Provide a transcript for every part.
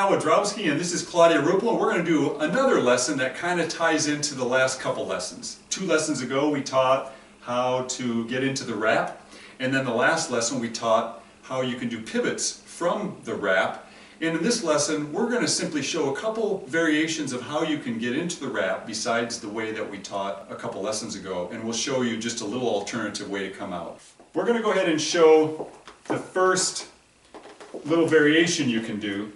Wodrowski, and this is Claudia Ruppel, and we're going to do another lesson that kind of ties into the last couple lessons. 2 lessons ago we taught how to get into the wrap, and then the last lesson we taught how you can do pivots from the wrap. And in this lesson we're going to simply show a couple variations of how you can get into the wrap besides the way that we taught a couple lessons ago, and we'll show you just a little alternative way to come out. We're going to go ahead and show the first little variation you can do.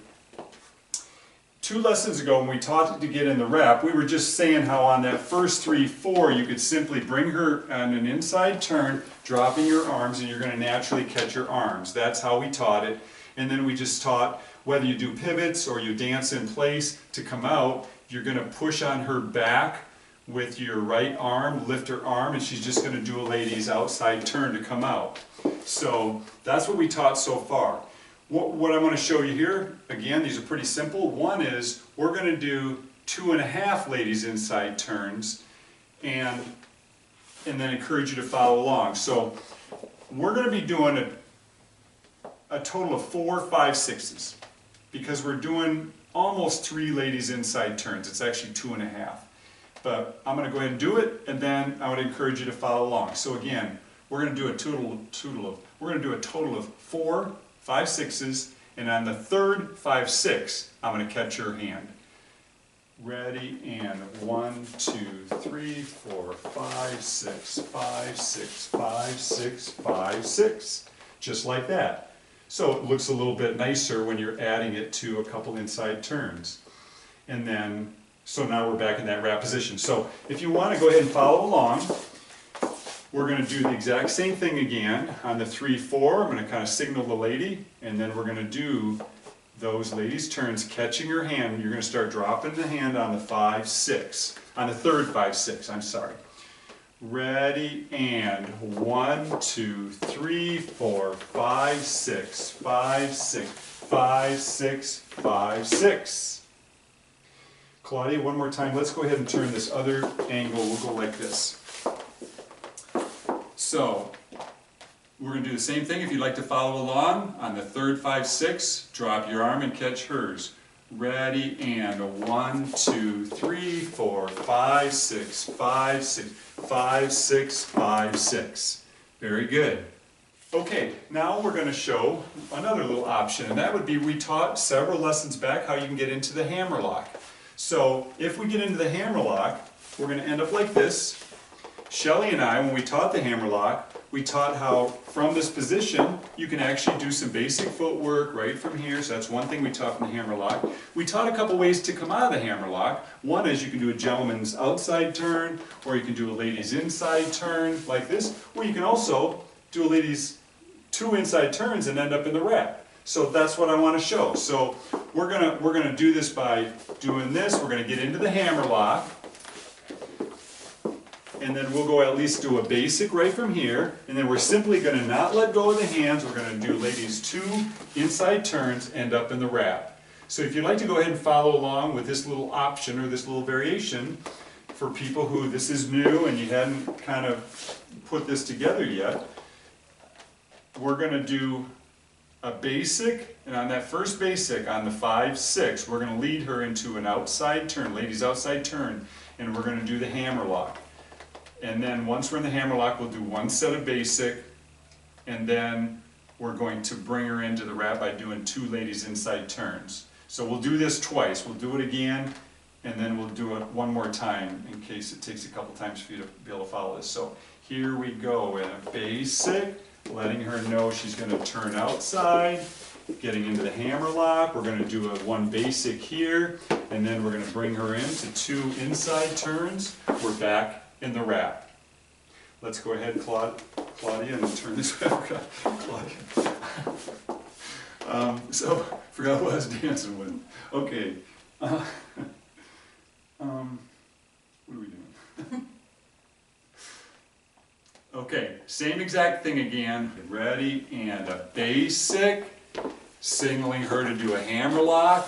2 lessons ago when we taught to get in the wrap, we were just saying how on that first 3-4 you could simply bring her on an inside turn, dropping your arms, and you're going to naturally catch your arms. That's how we taught it. And then we just taught whether you do pivots or you dance in place to come out, you're going to push on her back with your right arm, lift her arm, and she's just going to do a lady's outside turn to come out. So that's what we taught so far. What I'm going to show you here, again, these are pretty simple. One is we're going to do 2.5 ladies inside turns and then encourage you to follow along. So we're going to be doing a total of 4, 5, 6s because we're doing almost 3 ladies inside turns. It's actually 2.5. But I'm going to go ahead and do it, and then I would encourage you to follow along. So again, we're going to do a total of 4, 5, 6s, and on the third 5, 6, I'm going to catch your hand. Ready, and 1, 2, 3, 4, 5, 6, 5, 6, 5, 6, 5, 6. Just like that. So it looks a little bit nicer when you're adding it to a couple inside turns. And then, so now we're back in that wrap position. So if you want to go ahead and follow along, we're going to do the exact same thing again. On the 3-4, I'm going to kind of signal the lady, and then we're going to do those ladies' turns, catching her hand. You're going to start dropping the hand on the 5, 6. On the third 5, 6, I'm sorry. Ready, and 1, 2, 3, 4, 5, 6, 5, 6, 5, 6, 5, 6. Claudia, one more time. Let's go ahead and turn this other angle. We'll go like this. So, we're going to do the same thing. If you'd like to follow along, on the third 5, 6, drop your arm and catch hers. Ready, and 1, 2, 3, 4, 5, 6, 5, 6, 5, 6, 5, 6. Very good. Okay, now we're going to show another little option, and that would be, we taught several lessons back how you can get into the hammerlock. So, if we get into the hammerlock, we're going to end up like this. Shelly and I, when we taught the hammerlock, we taught how from this position you can actually do some basic footwork right from here. So that's one thing we taught from the hammerlock. We taught a couple ways to come out of the hammerlock. One is you can do a gentleman's outside turn, or you can do a lady's inside turn like this, or you can also do a lady's 2 inside turns and end up in the wrap. So that's what I want to show. So we're gonna do this by doing this. We're going to get into the hammerlock. And then we'll go at least do a basic right from here, and then we're simply going to not let go of the hands. We're going to do ladies 2 inside turns, end up in the wrap. So if you'd like to go ahead and follow along with this little option or this little variation for people who this is new and you hadn't kind of put this together yet, we're going to do a basic, and on that first basic, on the 5, 6, we're going to lead her into an outside turn, ladies outside turn, and we're going to do the hammerlock. And then once we're in the hammerlock, we'll do 1 set of basic, and then we're going to bring her into the wrap by doing 2 ladies inside turns. So we'll do this twice. We'll do it again, and then we'll do it one more time in case it takes a couple times for you to be able to follow this. So here we go in a basic, letting her know she's going to turn outside, getting into the hammerlock. We're going to do a 1 basic here, and then we're going to bring her into 2 inside turns. We're back in the wrap. Let's go ahead, Claudia, and turn this back up. Claudia. So, forgot what I was dancing with. Okay. What are we doing? Okay, same exact thing again. Ready, and a basic, signaling her to do a hammerlock.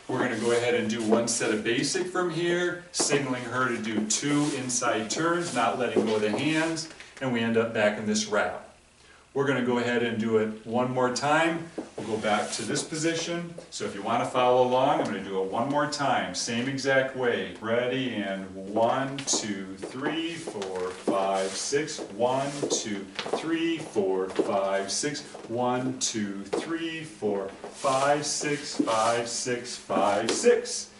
We're going to go ahead and do 1 set of basic from here, signaling her to do 2 inside turns, not letting go of the hands, and we end up back in this wrap. We're going to go ahead and do it one more time. We'll go back to this position. So if you want to follow along, I'm going to do it one more time. Same exact way. Ready, and 1, 2, 3, 4, 5, 6. 1, 2, 3, 4, 5, 6. 1, 2, 3, 4, 5, 6, 5, 6, 5, 6.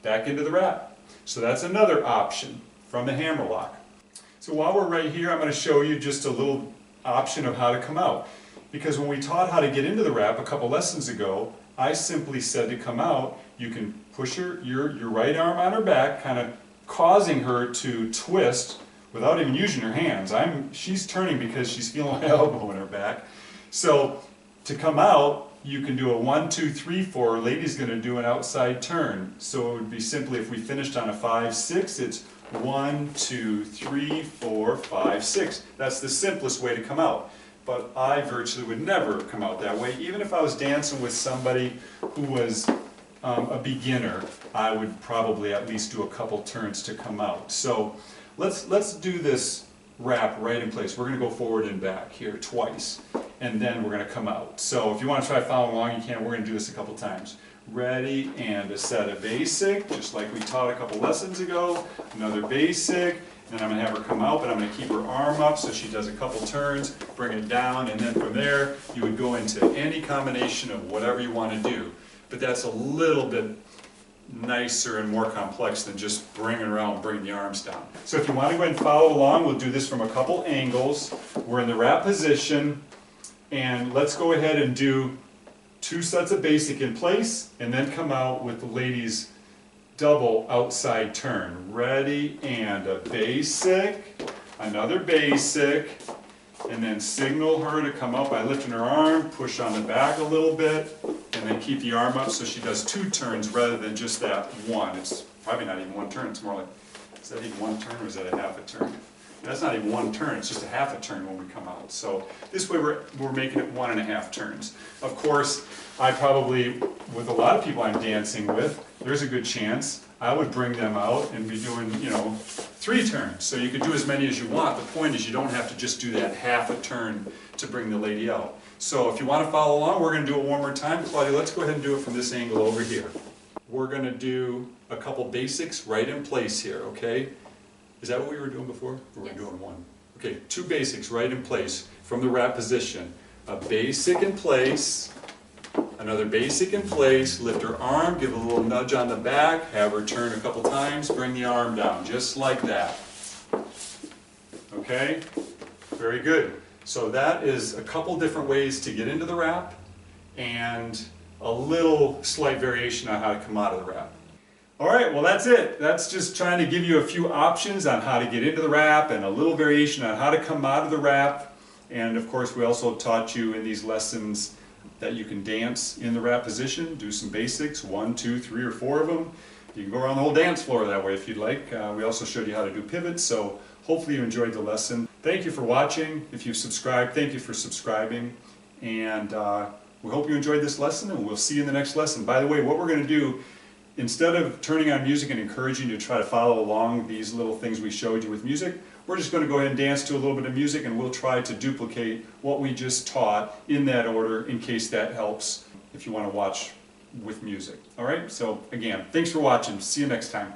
Back into the wrap. So that's another option from the hammerlock. So while we're right here, I'm going to show you just a little option of how to come out. Because when we taught how to get into the wrap a couple lessons ago, I simply said to come out, you can push your right arm on her back, kind of causing her to twist without even using her hands. She's turning because she's feeling my elbow in her back. So to come out, you can do a 1, 2, 3, 4. Lady's going to do an outside turn. So it would be simply, if we finished on a 5, 6, it's 1, 2, 3, 4, 5, 6. That's the simplest way to come out. But I virtually would never come out that way. Even if I was dancing with somebody who was a beginner, I would probably at least do a couple turns to come out. So let's do this wrap right in place. We're going to go forward and back here twice, and then we're going to come out. So if you want to try following along, you can. We're going to do this a couple times. Ready, and a set of basic, just like we taught a couple lessons ago. Another basic, and I'm going to have her come out, but I'm going to keep her arm up so she does a couple turns, bring it down, and then from there you would go into any combination of whatever you want to do. But that's a little bit nicer and more complex than just bringing her around and bringing the arms down. So if you want to go ahead and follow along, we'll do this from a couple angles. We're in the wrap position, and let's go ahead and do 2 sets of basic in place, and then come out with the lady's double outside turn. Ready, and a basic, another basic, and then signal her to come out by lifting her arm, push on the back a little bit, and then keep the arm up so she does 2 turns rather than just that one. It's probably not even 1 turn, it's more like, is that even 1 turn or is that a half a turn? That's not even 1 turn, it's just a half a turn when we come out. So this way we're making it 1.5 turns. Of course, I probably, with a lot of people I'm dancing with, there's a good chance I would bring them out and be doing, 3 turns. So you could do as many as you want. The point is you don't have to just do that half a turn to bring the lady out. So if you want to follow along, we're going to do it one more time. Claudia, let's go ahead and do it from this angle over here. We're going to do a couple basics right in place here, okay? Is that what we were doing before? Or were we doing 1? Okay, 2 basics right in place from the wrap position. A basic in place, another basic in place, lift her arm, give a little nudge on the back, have her turn a couple times, bring the arm down, just like that. Okay? Very good. So that is a couple different ways to get into the wrap, and a little slight variation on how to come out of the wrap. Alright, well that's it. That's just trying to give you a few options on how to get into the wrap and a little variation on how to come out of the wrap. And of course we also taught you in these lessons that you can dance in the wrap position, do some basics, 1, 2, 3, or 4 of them. You can go around the whole dance floor that way if you'd like. We also showed you how to do pivots, so hopefully you enjoyed the lesson. Thank you for watching. If you've subscribed, thank you for subscribing. And we hope you enjoyed this lesson, and we'll see you in the next lesson. By the way, what we're going to do, instead of turning on music and encouraging you to try to follow along these little things we showed you with music, we're just going to go ahead and dance to a little bit of music, and we'll try to duplicate what we just taught in that order in case that helps if you want to watch with music. Alright, so again, thanks for watching. See you next time.